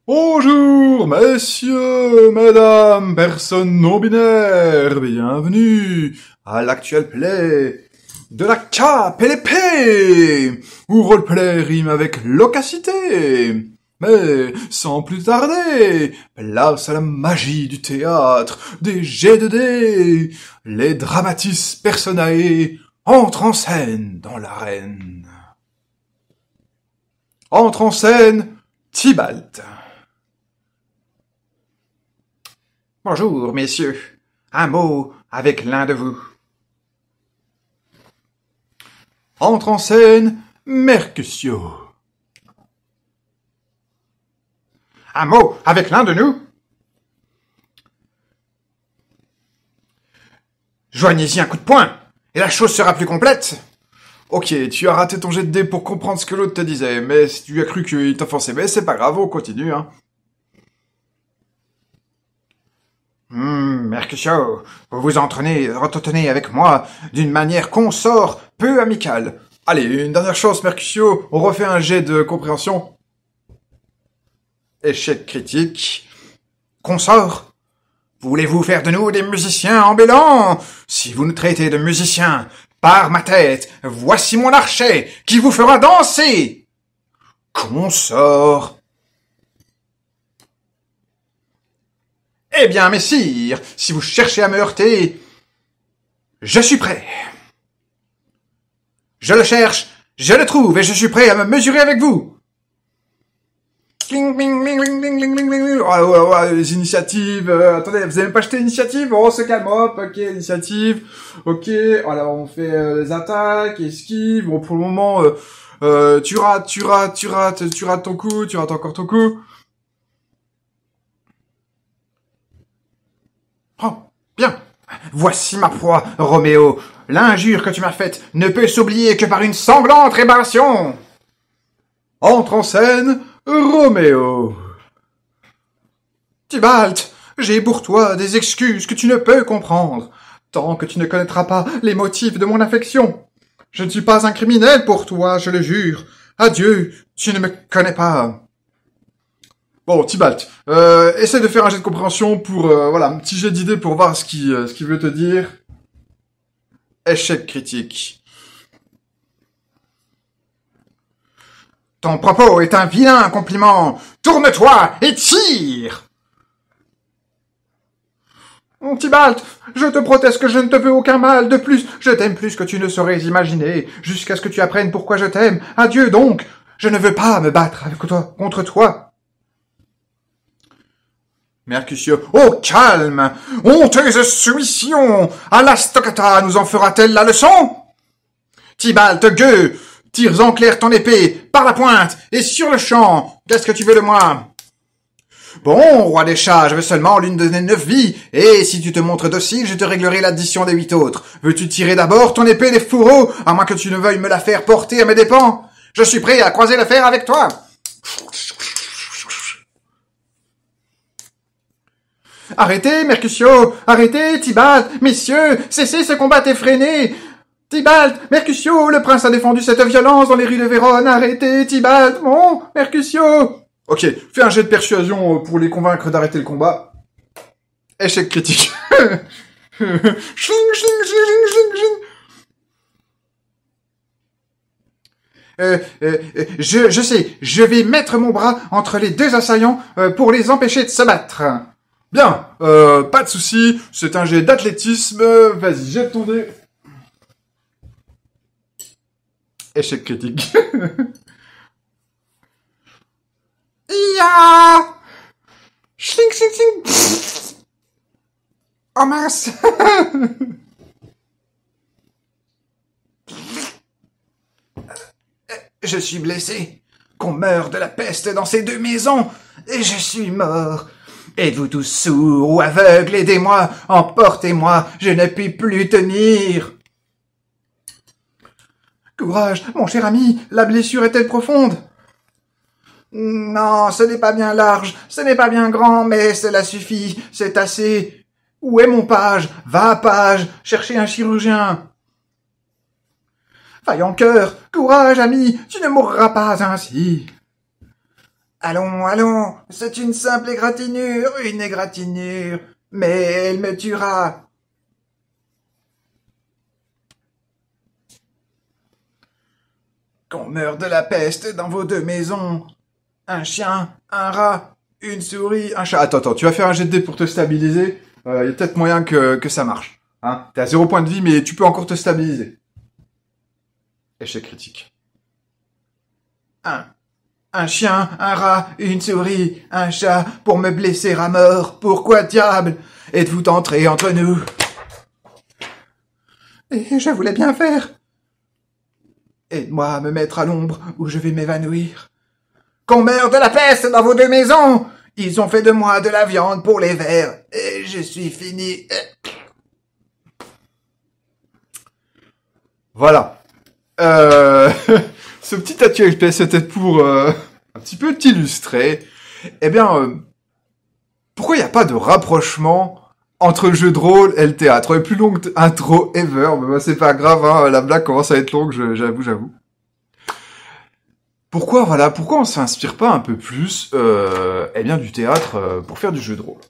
Bonjour, messieurs, mesdames, personnes non binaires, bienvenue à l'actuel play de la cape et l'épée, où roleplay rime avec loquacité. Mais, sans plus tarder, place à la magie du théâtre, des jets de dés, les dramatis personae entrent en scène dans l'arène. Entre en scène, Tybalt. Bonjour, messieurs. Un mot avec l'un de vous. Entre en scène, Mercutio. Un mot avec l'un de nous. Joignez-y un coup de poing, et la chose sera plus complète. Ok, tu as raté ton jet de dés pour comprendre ce que l'autre te disait, mais si tu as cru qu'il t'offensait, mais c'est pas grave, on continue, hein. Mercutio, vous vous entretenez avec moi d'une manière consort peu amicale. Allez, une dernière chance, Mercutio, on refait un jet de compréhension. Échec critique. Consort, voulez-vous faire de nous des musiciens ambulants? Si vous nous traitez de musiciens, par ma tête, voici mon archet qui vous fera danser. Consort. Eh bien, messire, si vous cherchez à me heurter, je suis prêt. Je le cherche, je le trouve, et je suis prêt à me mesurer avec vous. Oh, les initiatives, attendez, vous avez même pas acheté l'initiative? Oh, on se calme, hop, ok, initiative, ok, alors on fait les attaques, esquive, bon, pour le moment, tu rates ton coup, tu rates encore ton coup. Oh, bien. Voici ma proie, Roméo. L'injure que tu m'as faite ne peut s'oublier que par une sanglante réparation. Entre en scène, Roméo. Tybalt, j'ai pour toi des excuses que tu ne peux comprendre, tant que tu ne connaîtras pas les motifs de mon affection. Je ne suis pas un criminel pour toi, je le jure. Adieu, tu ne me connais pas. Bon, Tybalt, essaie de faire un jet de compréhension pour, voilà, un petit jet d'idées pour voir ce qu'il veut te dire. Échec critique. Ton propos est un vilain compliment. Tourne-toi et tire. Tybalt, je te proteste que je ne te veux aucun mal. De plus, je t'aime plus que tu ne saurais imaginer, jusqu'à ce que tu apprennes pourquoi je t'aime. Adieu donc. Je ne veux pas me battre contre toi. Mercutio. Oh, calme! Honteuse soumission! À la stoccata nous en fera-t-elle la leçon? Tybalt, gueux! Tire en clair ton épée, par la pointe, et sur le champ! Qu'est-ce que tu veux de moi? Bon, roi des chats, je veux seulement l'une de tes 9 vies, et si tu te montres docile, je te réglerai l'addition des 8 autres. Veux-tu tirer d'abord ton épée des fourreaux, à moins que tu ne veuilles me la faire porter à mes dépens? Je suis prêt à croiser le fer avec toi! Arrêtez, Mercutio! Arrêtez, Tybalt! Messieurs, cessez ce combat effréné! Tybalt! Mercutio! Le prince a défendu cette violence dans les rues de Vérone! Arrêtez, Tybalt! Mon Mercutio! Ok, fais un jet de persuasion pour les convaincre d'arrêter le combat. Échec critique. Je sais, je vais mettre mon bras entre les deux assaillants pour les empêcher de se battre. Bien, pas de souci, c'est un jet d'athlétisme, vas-y, jette ton dé. Échec critique. Ya! Schling, schling, schling. Oh mince. Je suis blessé. Qu'on meure de la peste dans ces deux maisons, et je suis mort. Êtes-vous tous sourds ou aveugles? Aidez-moi, emportez-moi, je ne puis plus tenir. Courage, mon cher ami, la blessure est-elle profonde? Non, ce n'est pas bien large, ce n'est pas bien grand, mais cela suffit, c'est assez. Où est mon page? Va, page, chercher un chirurgien. Vaillant cœur, courage, ami, tu ne mourras pas ainsi. Allons, allons, c'est une simple égratignure, mais elle me tuera. Qu'on meurt de la peste dans vos 2 maisons. Un chien, un rat, une souris, un chat. Attends, tu vas faire un jet de dés pour te stabiliser. Y a peut-être moyen que ça marche. Hein, t'es à 0 point de vie, mais tu peux encore te stabiliser. Échec critique. Un chien, un rat, une souris, un chat, pour me blesser à mort. Pourquoi diable êtes-vous entrés entre nous? Et je voulais bien faire. Aide-moi à me mettre à l'ombre ou je vais m'évanouir. Qu'on meurt de la peste dans vos 2 maisons! Ils ont fait de moi de la viande pour les vers, et je suis fini. Voilà. Ce petit atelier, c'était pour un petit peu t'illustrer. Eh bien, pourquoi il n'y a pas de rapprochement entre le jeu de rôle et le théâtre? La plus longue intro ever, mais bah, c'est pas grave, hein, la blague commence à être longue, j'avoue. Pourquoi on s'inspire pas un peu plus, du théâtre pour faire du jeu de rôle?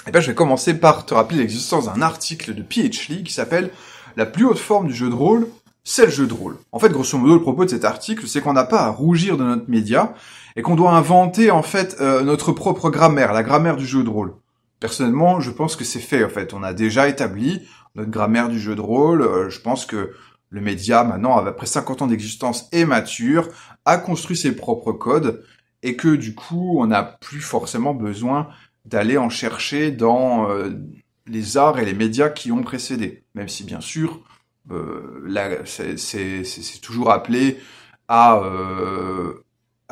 Eh bien, je vais commencer par te rappeler l'existence d'un article de PHL qui s'appelle « La plus haute forme du jeu de rôle, c'est le jeu de rôle ». En fait, grosso modo, le propos de cet article, c'est qu'on n'a pas à rougir de notre média et qu'on doit inventer, en fait, notre propre grammaire, la grammaire du jeu de rôle. Personnellement, je pense que c'est fait, en fait. On a déjà établi notre grammaire du jeu de rôle. Je pense que le média, maintenant, après 50 ans d'existence, est mature, a construit ses propres codes, et que, du coup, on n'a plus forcément besoin d'aller en chercher dans les arts et les médias qui ont précédé. Même si, bien sûr, c'est toujours appelé à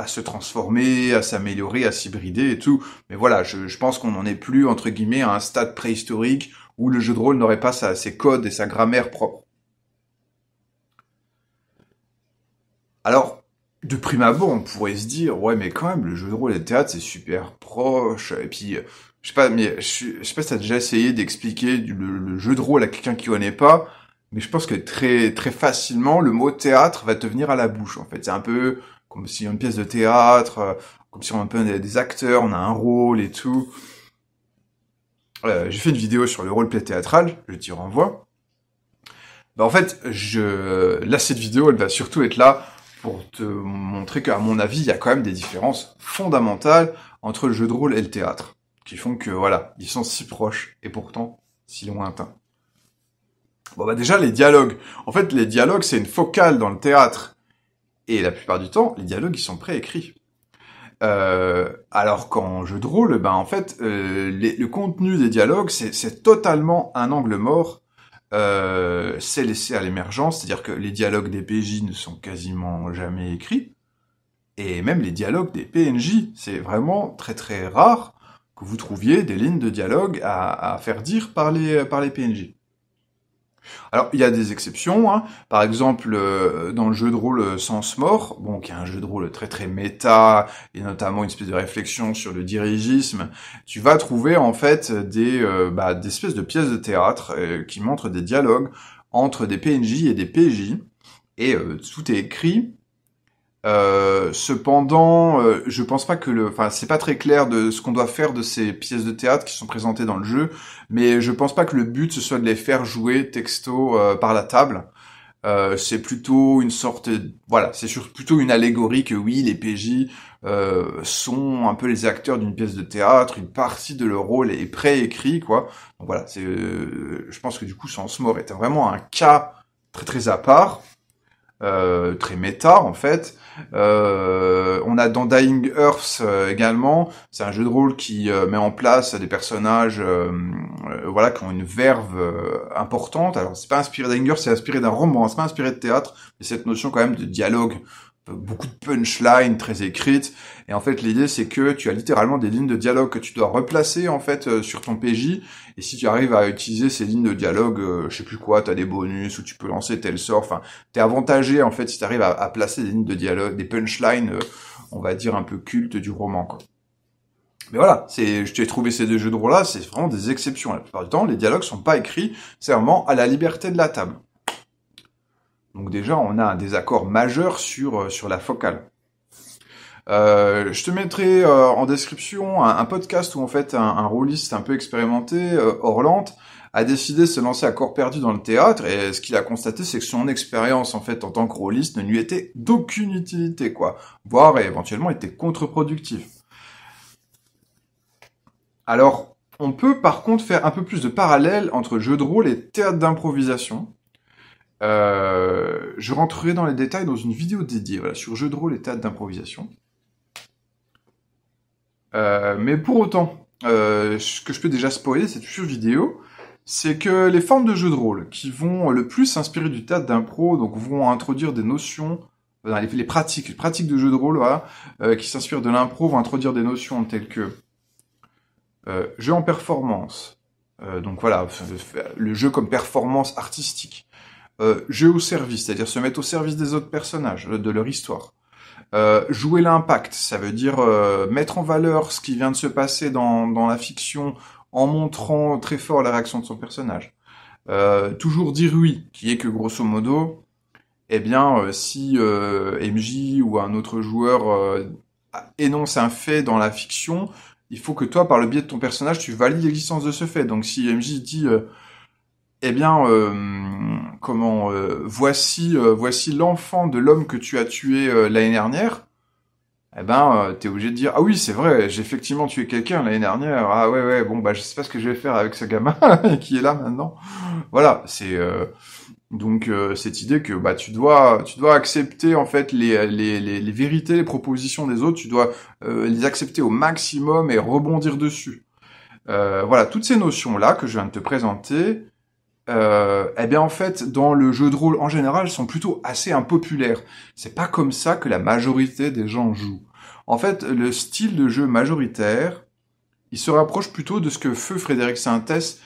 se transformer, à s'améliorer, à s'hybrider et tout. Mais voilà, je pense qu'on n'en est plus, entre guillemets, à un stade préhistorique où le jeu de rôle n'aurait pas ses codes et sa grammaire propre. Alors, de prime abord, on pourrait se dire, ouais, mais quand même, le jeu de rôle et le théâtre, c'est super proche. Et puis, je sais pas, mais je sais pas si t'as déjà essayé d'expliquer le jeu de rôle à quelqu'un qui connaît pas, mais je pense que très très facilement, le mot théâtre va te venir à la bouche. En fait, c'est un peu comme si on a une pièce de théâtre, comme si on a un peu des acteurs, on a un rôle et tout. J'ai fait une vidéo sur le roleplay théâtral, je t'y renvoie. Bah en fait, là cette vidéo, elle va surtout être là pour te montrer qu'à mon avis, il y a quand même des différences fondamentales entre le jeu de rôle et le théâtre, qui font que, voilà, ils sont si proches, et pourtant si lointains. Bon bah déjà, les dialogues. En fait, les dialogues, c'est une focale dans le théâtre. Et la plupart du temps, les dialogues, ils sont préécrits. Alors qu'en jeu de rôle, ben en fait, le contenu des dialogues, c'est totalement un angle mort. C'est laissé à l'émergence, c'est-à-dire que les dialogues des PJ ne sont quasiment jamais écrits, et même les dialogues des PNJ, c'est vraiment très très rare que vous trouviez des lignes de dialogue à faire dire par les PNJ. Alors, il y a des exceptions, hein. Par exemple, dans le jeu de rôle Sens Mort, bon, qui est un jeu de rôle très très méta, et notamment une espèce de réflexion sur le dirigisme, tu vas trouver en fait des espèces de pièces de théâtre qui montrent des dialogues entre des PNJ et des PJ, et tout est écrit. Cependant, je pense pas que c'est pas très clair de ce qu'on doit faire de ces pièces de théâtre qui sont présentées dans le jeu, mais je pense pas que le but ce soit de les faire jouer texto par la table. C'est plutôt une sorte, voilà, c'est plutôt une allégorie que oui, les PJ sont un peu les acteurs d'une pièce de théâtre, une partie de leur rôle est préécrit, quoi. Donc voilà, je pense que du coup, Sens Mort était vraiment un cas très très à part. Très méta en fait. On a dans Dying Earth également, c'est un jeu de rôle qui met en place des personnages qui ont une verve importante. Alors c'est pas inspiré de Dying Earth, c'est inspiré d'un roman, c'est pas inspiré de théâtre, mais cette notion quand même de dialogue, beaucoup de punchlines très écrites, et en fait l'idée c'est que tu as littéralement des lignes de dialogue que tu dois replacer en fait sur ton PJ, et si tu arrives à utiliser ces lignes de dialogue, je sais plus quoi, t'as des bonus, ou tu peux lancer tel sort, enfin t'es avantagé en fait si tu arrives à placer des lignes de dialogue, des punchlines, on va dire un peu cultes du roman, quoi. Mais voilà, je t'ai trouvé ces 2 jeux de rôle là, c'est vraiment des exceptions. La plupart du temps, les dialogues sont pas écrits, c'est vraiment à la liberté de la table. Donc déjà, on a un désaccord majeur sur la focale. Je te mettrai en description un podcast où en fait un rôliste un peu expérimenté, Orlante, a décidé de se lancer à corps perdu dans le théâtre, et ce qu'il a constaté, c'est que son expérience en fait en tant que rôliste ne lui était d'aucune utilité, quoi, voire éventuellement était contre-productive. Alors, on peut par contre faire un peu plus de parallèle entre jeu de rôle et théâtre d'improvisation. Je rentrerai dans les détails dans une vidéo dédiée, voilà, sur jeu de rôle et théâtre d'improvisation. Mais pour autant, ce que je peux déjà spoiler, cette future vidéo, c'est que les formes de jeux de rôle qui vont le plus s'inspirer du théâtre d'impro, donc vont introduire des notions, les pratiques de jeux de rôle, voilà, qui s'inspirent de l'impro, vont introduire des notions telles que jeu en performance, donc voilà, le jeu comme performance artistique, jeu au service, c'est-à-dire se mettre au service des autres personnages, de leur histoire. Jouer l'impact, ça veut dire mettre en valeur ce qui vient de se passer dans la fiction en montrant très fort la réaction de son personnage. Toujours dire oui, qui est que grosso modo, eh bien, si MJ ou un autre joueur énonce un fait dans la fiction, il faut que toi, par le biais de ton personnage, tu valides l'existence de ce fait. Donc si MJ dit eh bien, voici l'enfant de l'homme que tu as tué l'année dernière, eh ben, t'es obligé de dire, ah oui, c'est vrai, j'ai effectivement tué quelqu'un l'année dernière, ah ouais, bon, bah, je sais pas ce que je vais faire avec ce gamin qui est là maintenant. Voilà, c'est donc cette idée que bah tu dois accepter en fait les vérités, les propositions des autres, tu dois les accepter au maximum et rebondir dessus. Voilà, toutes ces notions-là que je viens de te présenter, eh bien en fait, dans le jeu de rôle en général, sont plutôt assez impopulaires. C'est pas comme ça que la majorité des gens jouent. En fait, le style de jeu majoritaire, il se rapproche plutôt de ce que feu Frédéric Sintès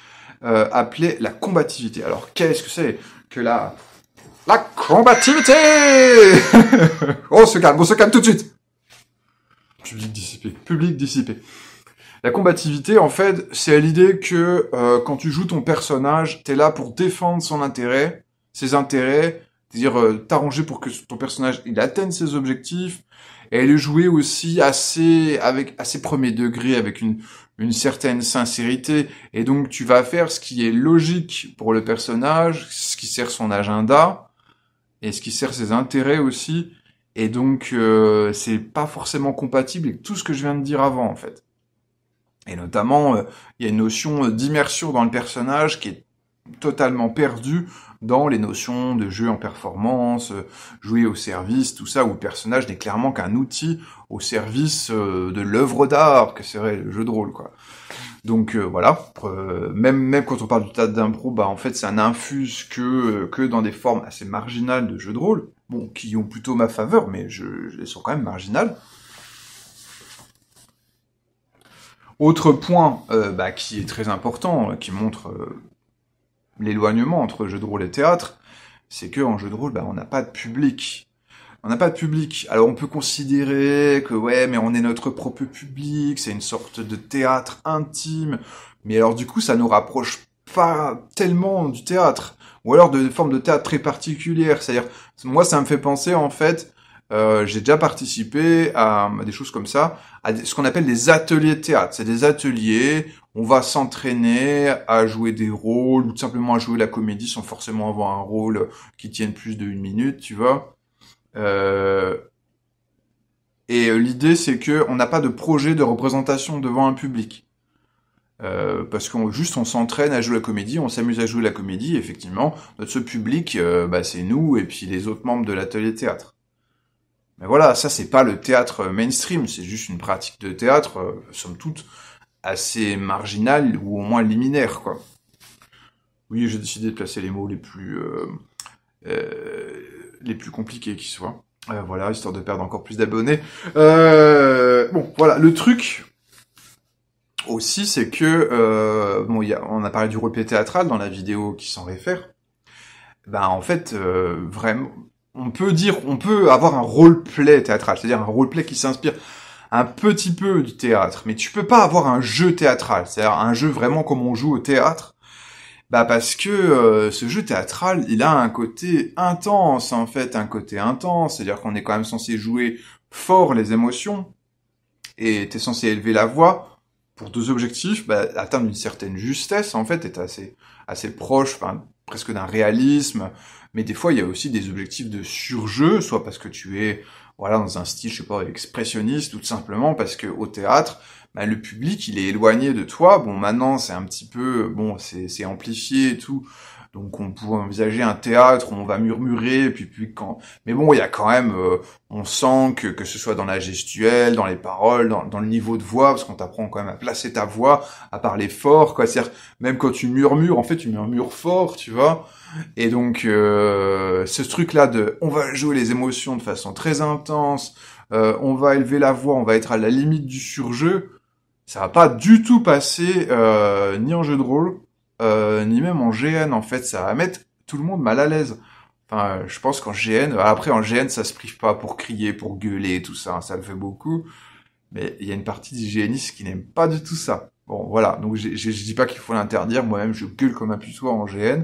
appelait la combativité. Alors, qu'est-ce que c'est que la combativité? On se calme tout de suite. Public dissipé. La combativité, en fait, c'est l'idée que quand tu joues ton personnage, t'es là pour défendre ses intérêts, c'est-à-dire t'arranger pour que ton personnage il atteigne ses objectifs, et le jouer aussi avec assez premier degré, avec une certaine sincérité. Et donc tu vas faire ce qui est logique pour le personnage, ce qui sert son agenda, et ce qui sert ses intérêts aussi. Et donc c'est pas forcément compatible avec tout ce que je viens de dire avant, en fait. Et notamment, il y a une notion d'immersion dans le personnage qui est totalement perdue dans les notions de jeu en performance, jouer au service, tout ça, où le personnage n'est clairement qu'un outil au service de l'œuvre d'art, que serait le jeu de rôle, quoi. Donc voilà, même quand on parle du théâtre d'impro, bah en fait ça n'infuse que dans des formes assez marginales de jeu de rôle, bon, qui ont plutôt ma faveur, mais elles sont quand même marginales. Autre point qui est très important, qui montre l'éloignement entre jeu de rôle et théâtre, c'est que en jeu de rôle, on n'a pas de public. On n'a pas de public. Alors on peut considérer que ouais, mais on est notre propre public, c'est une sorte de théâtre intime. Mais alors du coup, ça nous rapproche pas tellement du théâtre, ou alors de formes de théâtre très particulières. C'est-à-dire, moi, ça me fait penser en fait. J'ai déjà participé à des choses comme ça, ce qu'on appelle des ateliers de théâtre. C'est des ateliers, on va s'entraîner à jouer des rôles, ou tout simplement à jouer la comédie sans forcément avoir un rôle qui tienne plus de 1 minute, tu vois. Et l'idée, c'est que on n'a pas de projet de représentation devant un public. Parce qu'on s'entraîne à jouer la comédie, on s'amuse à jouer la comédie, et effectivement, notre public, c'est nous, et puis les autres membres de l'atelier de théâtre. Mais voilà, ça c'est pas le théâtre mainstream, c'est juste une pratique de théâtre, somme toute, assez marginale, ou au moins liminaire, quoi. Oui, j'ai décidé de placer les mots les plus compliqués qui soient. Voilà, histoire de perdre encore plus d'abonnés. Bon, voilà, le truc aussi, c'est que, on a parlé du roleplay théâtral dans la vidéo qui s'en réfère. En fait, vraiment... On peut avoir un roleplay théâtral, c'est-à-dire un roleplay qui s'inspire un petit peu du théâtre, mais tu peux pas avoir un jeu théâtral, c'est-à-dire un jeu vraiment comme on joue au théâtre, parce que ce jeu théâtral, il a un côté intense, en fait, c'est-à-dire qu'on est quand même censé jouer fort les émotions, et t'es censé élever la voix pour deux objectifs, atteindre une certaine justesse, en fait, être assez proche, enfin, presque d'un réalisme, mais des fois, il y a aussi des objectifs de surjeu, soit parce que tu es, voilà, dans un style, je sais pas, expressionniste, ou tout simplement parce que au théâtre, le public, il est éloigné de toi. Bon, maintenant, c'est un petit peu, bon, c'est amplifié et tout. Donc, on pourrait envisager un théâtre où on va murmurer, et puis mais bon, il y a quand même, on sent que ce soit dans la gestuelle, dans les paroles, dans le niveau de voix, parce qu'on t'apprend quand même à placer ta voix, à parler fort, quoi. C'est-à-dire, même quand tu murmures, en fait, tu murmures fort, tu vois. Et donc, ce truc-là on va jouer les émotions de façon très intense, on va élever la voix, on va être à la limite du surjeu, ça va pas du tout passer ni en jeu de rôle, ni même en GN, en fait. Ça va mettre tout le monde mal à l'aise. Enfin, je pense qu'en GN, après en GN, ça se prive pas pour crier, pour gueuler, tout ça, hein, ça le fait beaucoup. Mais il y a une partie des GNistes qui n'aiment pas du tout ça. Bon, voilà, donc je dis pas qu'il faut l'interdire, moi-même je gueule comme un putois en GN.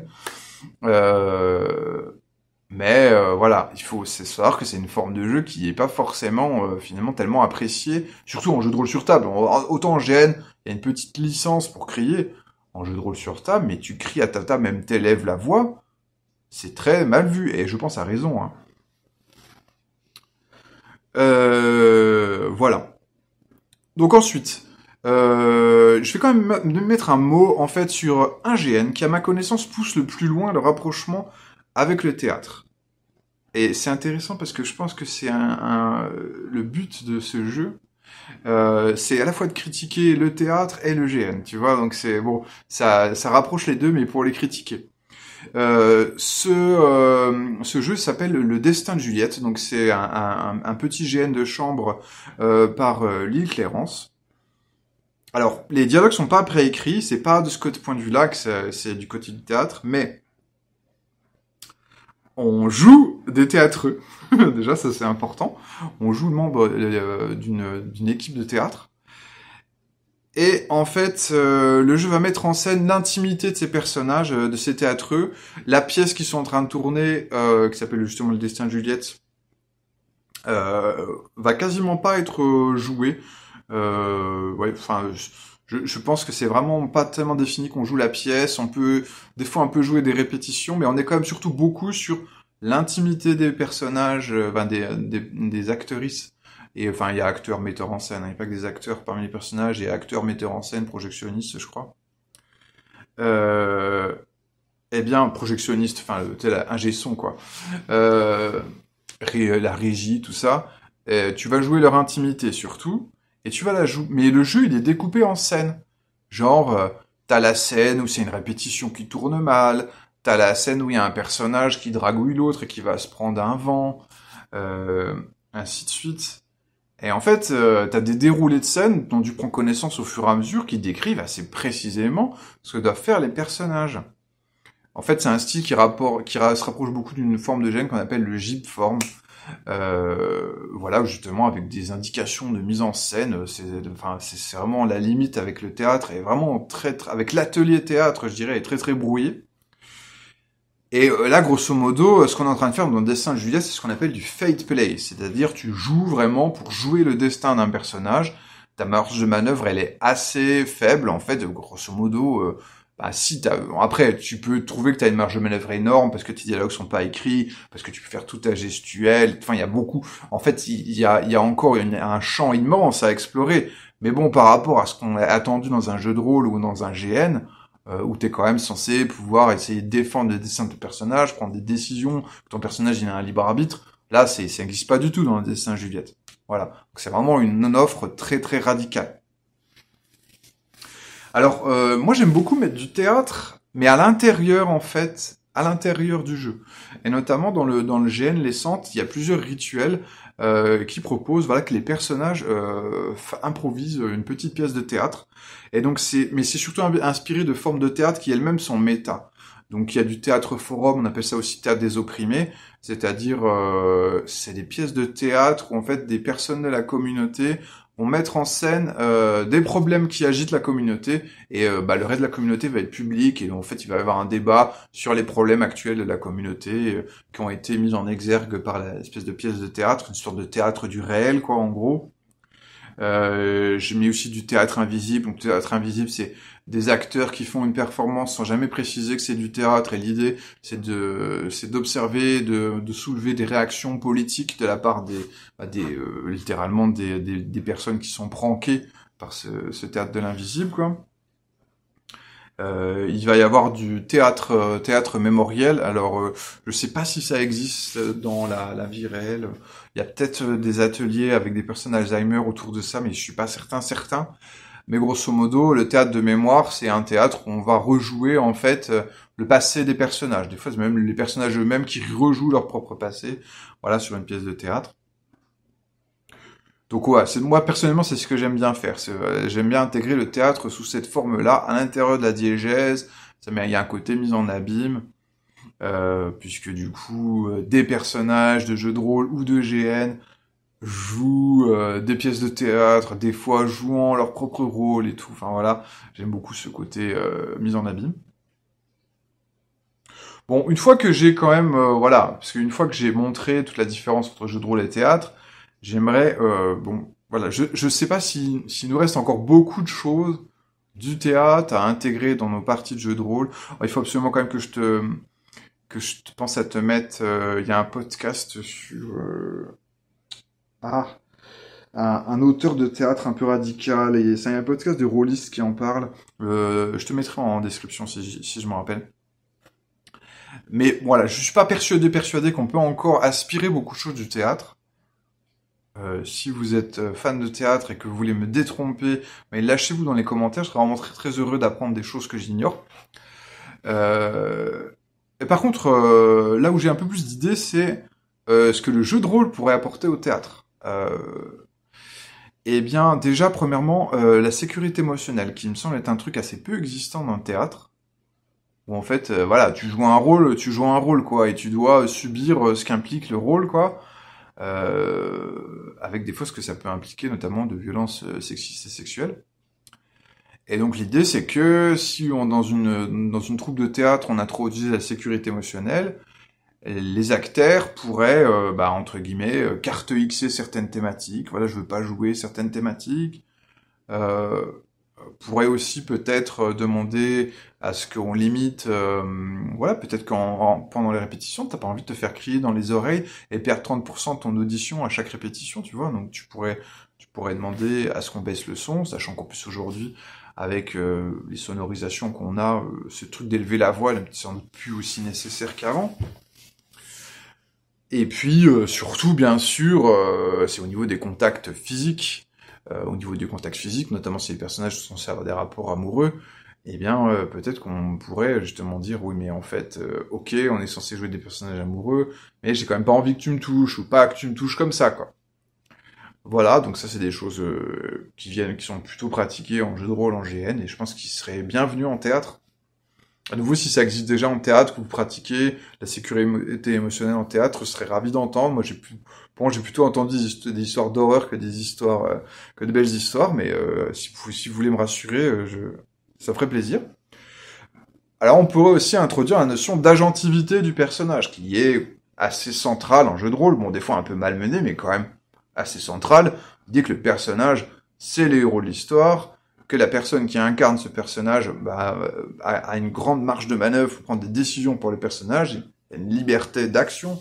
Voilà, il faut savoir que c'est une forme de jeu qui est pas forcément finalement tellement appréciée, surtout en jeu de rôle sur table. Autant en GN, il y a une petite licence pour crier en jeu de rôle sur table, mais tu cries à ta table, même t'élèves la voix, c'est très mal vu, et je pense à raison. Hein. Voilà. Donc ensuite, je vais quand même mettre un mot en fait sur un GN qui, à ma connaissance, pousse le plus loin le rapprochement avec le théâtre. Et c'est intéressant parce que je pense que c'est le but de ce jeu, c'est à la fois de critiquer le théâtre et le GN, tu vois. Donc c'est bon, ça rapproche les deux, mais pour les critiquer. Ce jeu s'appelle Le Destin de Juliette, donc c'est un petit GN de chambre par Lille Clérance. Alors, les dialogues sont pas préécrits, c'est pas de ce point de vue-là que c'est du côté du théâtre, mais on joue des théâtreux. Déjà, ça c'est important. On joue le membre d'une équipe de théâtre. Et en fait, le jeu va mettre en scène l'intimité de ces personnages, de ces théâtreux. La pièce qu'ils sont en train de tourner, qui s'appelle justement Le Destin de Juliette, va quasiment pas être jouée. Je pense que c'est vraiment pas tellement défini qu'on joue la pièce. On peut des fois un peu jouer des répétitions, mais on est quand même surtout beaucoup sur l'intimité des personnages, des actrices. Et enfin, il y a acteurs, metteurs en scène. Il n'y a pas que des acteurs parmi les personnages. Il y a acteurs, metteurs en scène, projectionnistes, je crois. Projectionniste, enfin, ingé son, quoi. La régie, tout ça. Tu vas jouer leur intimité, surtout. Et tu vas la jouer. Mais le jeu, il est découpé en scènes. Genre, t'as la scène où c'est une répétition qui tourne mal. T'as la scène où il y a un personnage qui dragouille l'autre et qui va se prendre un vent. Ainsi de suite. Et en fait, t'as des déroulés de scènes dont tu prends connaissance au fur et à mesure qui décrivent assez précisément ce que doivent faire les personnages. En fait, c'est un style qui se rapproche beaucoup d'une forme de GN qu'on appelle le gyp form. Voilà, justement, avec des indications de mise en scène, c'est vraiment la limite avec le théâtre, et vraiment avec l'atelier théâtre, je dirais, est très très brouillé. Et là, grosso modo, ce qu'on est en train de faire dans le Destin de Juliette, c'est ce qu'on appelle du fate play, c'est-à-dire tu joues vraiment pour jouer le destin d'un personnage. Ta marge de manœuvre, elle est assez faible, en fait, grosso modo. Après, tu peux trouver que tu as une marge de manœuvre énorme parce que tes dialogues sont pas écrits, parce que tu peux faire tout ta gestuelle. Enfin, il y a beaucoup. En fait, il y a encore un champ immense à explorer. Mais bon, par rapport à ce qu'on a attendu dans un jeu de rôle ou dans un GN, où t'es quand même censé pouvoir essayer de défendre le destin de ton personnage, prendre des décisions, que ton personnage il a un libre arbitre. Là, ça n'existe pas du tout dans le Destin de Juliette. Voilà. Donc c'est vraiment une offre très très radicale. Alors, moi j'aime beaucoup mettre du théâtre, mais à l'intérieur en fait, à l'intérieur du jeu. Et notamment dans le GN Les Centres, il y a plusieurs rituels qui proposent que les personnages improvisent une petite pièce de théâtre. Et donc c'est surtout inspiré de formes de théâtre qui elles-mêmes sont méta. Donc il y a du théâtre forum, on appelle ça aussi théâtre des opprimés, c'est-à-dire c'est des pièces de théâtre où en fait des personnes de la communauté vont mettre en scène des problèmes qui agitent la communauté et le reste de la communauté va être public et en fait il va y avoir un débat sur les problèmes actuels de la communauté qui ont été mis en exergue par l'espèce de pièce de théâtre, une sorte de théâtre du réel quoi en gros. J'ai mis aussi du théâtre invisible. Donc, théâtre invisible, c'est des acteurs qui font une performance sans jamais préciser que c'est du théâtre. Et l'idée, c'est d'observer, de soulever des réactions politiques de la part littéralement des personnes qui sont prankées par ce théâtre de l'invisible, quoi. Il va y avoir du théâtre mémoriel. Alors, je sais pas si ça existe dans la vie réelle. Il y a peut-être des ateliers avec des personnes Alzheimer autour de ça, mais je suis pas certain. Mais grosso modo, le théâtre de mémoire, c'est un théâtre où on va rejouer en fait le passé des personnages. Des fois, c'est même les personnages eux-mêmes qui rejouent leur propre passé. Voilà, sur une pièce de théâtre. Donc ouais, moi personnellement c'est ce que j'aime bien faire. J'aime bien intégrer le théâtre sous cette forme-là, à l'intérieur de la diégèse. Il y a un côté mise en abîme, puisque du coup des personnages de jeux de rôle ou de GN jouent des pièces de théâtre, des fois jouant leur propre rôle et tout. Enfin voilà, j'aime beaucoup ce côté mise en abîme. Bon, une fois que j'ai quand même, parce qu'une fois que j'ai montré toute la différence entre jeu de rôle et théâtre, j'aimerais, voilà, je sais pas s'il nous reste encore beaucoup de choses du théâtre à intégrer dans nos parties de jeu de rôle. Alors, il faut absolument quand même que je te pense à te mettre, il y a un podcast sur, un auteur de théâtre un peu radical, et c'est un podcast de rôliste qui en parle. Je te mettrai en description si je me rappelle. Mais voilà, je suis pas persuadé qu'on peut encore aspirer beaucoup de choses du théâtre. Si vous êtes fan de théâtre et que vous voulez me détromper, mais lâchez-vous dans les commentaires, je serais vraiment très heureux d'apprendre des choses que j'ignore. Et par contre, là où j'ai un peu plus d'idées, c'est ce que le jeu de rôle pourrait apporter au théâtre. Eh bien, déjà, premièrement, la sécurité émotionnelle, qui me semble être un truc assez peu existant dans le théâtre. Où en fait, voilà, tu joues un rôle, quoi, et tu dois subir ce qu'implique le rôle, quoi. Avec des fois ce que ça peut impliquer, notamment de violences sexistes et sexuelles. Et donc l'idée, c'est que si dans une troupe de théâtre, on introduisait la sécurité émotionnelle, les acteurs pourraient, entre guillemets, carte Xer certaines thématiques. Voilà, je veux pas jouer certaines thématiques. Euh, pourrait aussi peut-être demander à ce qu'on limite, peut-être pendant les répétitions, t'as pas envie de te faire crier dans les oreilles et perdre 30% de ton audition à chaque répétition, tu vois. Donc tu pourrais demander à ce qu'on baisse le son, sachant qu'en plus aujourd'hui, avec les sonorisations qu'on a, ce truc d'élever la voix n'est sans doute plus aussi nécessaire qu'avant. Et puis surtout, bien sûr, c'est au niveau des contacts physiques. Au niveau du contact physique, notamment si les personnages sont censés avoir des rapports amoureux, eh bien, peut-être qu'on pourrait justement dire, oui, mais en fait, ok, on est censé jouer des personnages amoureux, mais j'ai quand même pas envie que tu me touches, ou pas que tu me touches comme ça, quoi. Voilà, donc ça, c'est des choses qui sont plutôt pratiquées en jeu de rôle, en GN, et je pense qu'ils seraient bienvenus en théâtre. À nouveau, si ça existe déjà en théâtre, que vous pratiquez la sécurité émotionnelle en théâtre, je serais ravi d'entendre. Moi, j'ai plutôt entendu des histoires d'horreur que que de belles histoires, mais si vous voulez me rassurer, ça ferait plaisir. Alors, on pourrait aussi introduire la notion d'agentivité du personnage, qui est assez centrale en jeu de rôle. Bon, des fois un peu malmenée, mais quand même assez centrale. L'idée que le personnage, c'est les héros de l'histoire, que la personne qui incarne ce personnage a une grande marge de manœuvre pour prendre des décisions pour le personnage, il y a une liberté d'action.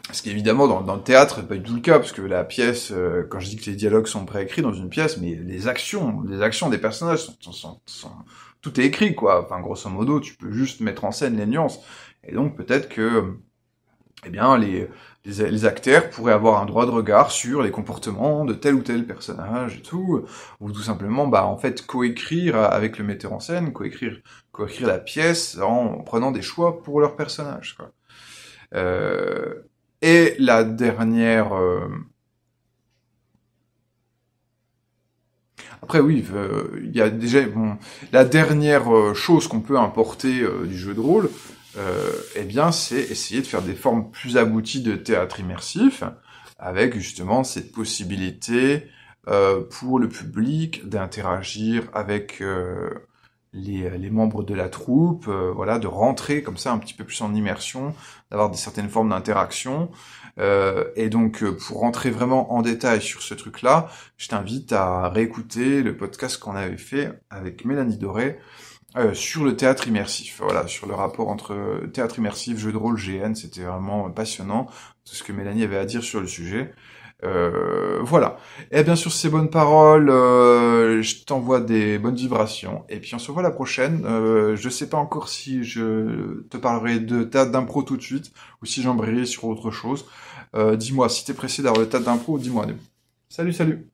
Ce qui évidemment dans le théâtre n'est pas du tout le cas, parce que la pièce, quand je dis que les dialogues sont préécrits dans une pièce, mais les actions des personnages sont tout est écrit, quoi. Enfin, grosso modo, tu peux juste mettre en scène les nuances. Et donc peut-être que les acteurs pourraient avoir un droit de regard sur les comportements de tel ou tel personnage et tout, ou tout simplement, en fait, coécrire avec le metteur en scène, coécrire la pièce en prenant des choix pour leur personnage, quoi. Et la dernière... Après oui, il y a déjà la dernière chose qu'on peut importer du jeu de rôle, eh bien c'est essayer de faire des formes plus abouties de théâtre immersif, avec justement cette possibilité pour le public d'interagir avec les membres de la troupe, voilà, de rentrer comme ça un petit peu plus en immersion, d'avoir certaines formes d'interaction. Et donc, pour rentrer vraiment en détail sur ce truc-là, je t'invite à réécouter le podcast qu'on avait fait avec Mélanie Doré sur le théâtre immersif. Voilà, sur le rapport entre théâtre immersif, jeu de rôle, GN, c'était vraiment passionnant, tout ce que Mélanie avait à dire sur le sujet. Voilà. Et bien sur ces bonnes paroles, je t'envoie des bonnes vibrations. Et puis on se voit la prochaine. Je sais pas encore si je te parlerai de théâtre d'impro tout de suite, ou si j'embrayerai sur autre chose. Dis-moi, si t'es pressé d'avoir le théâtre d'impro, dis-moi. Salut, salut.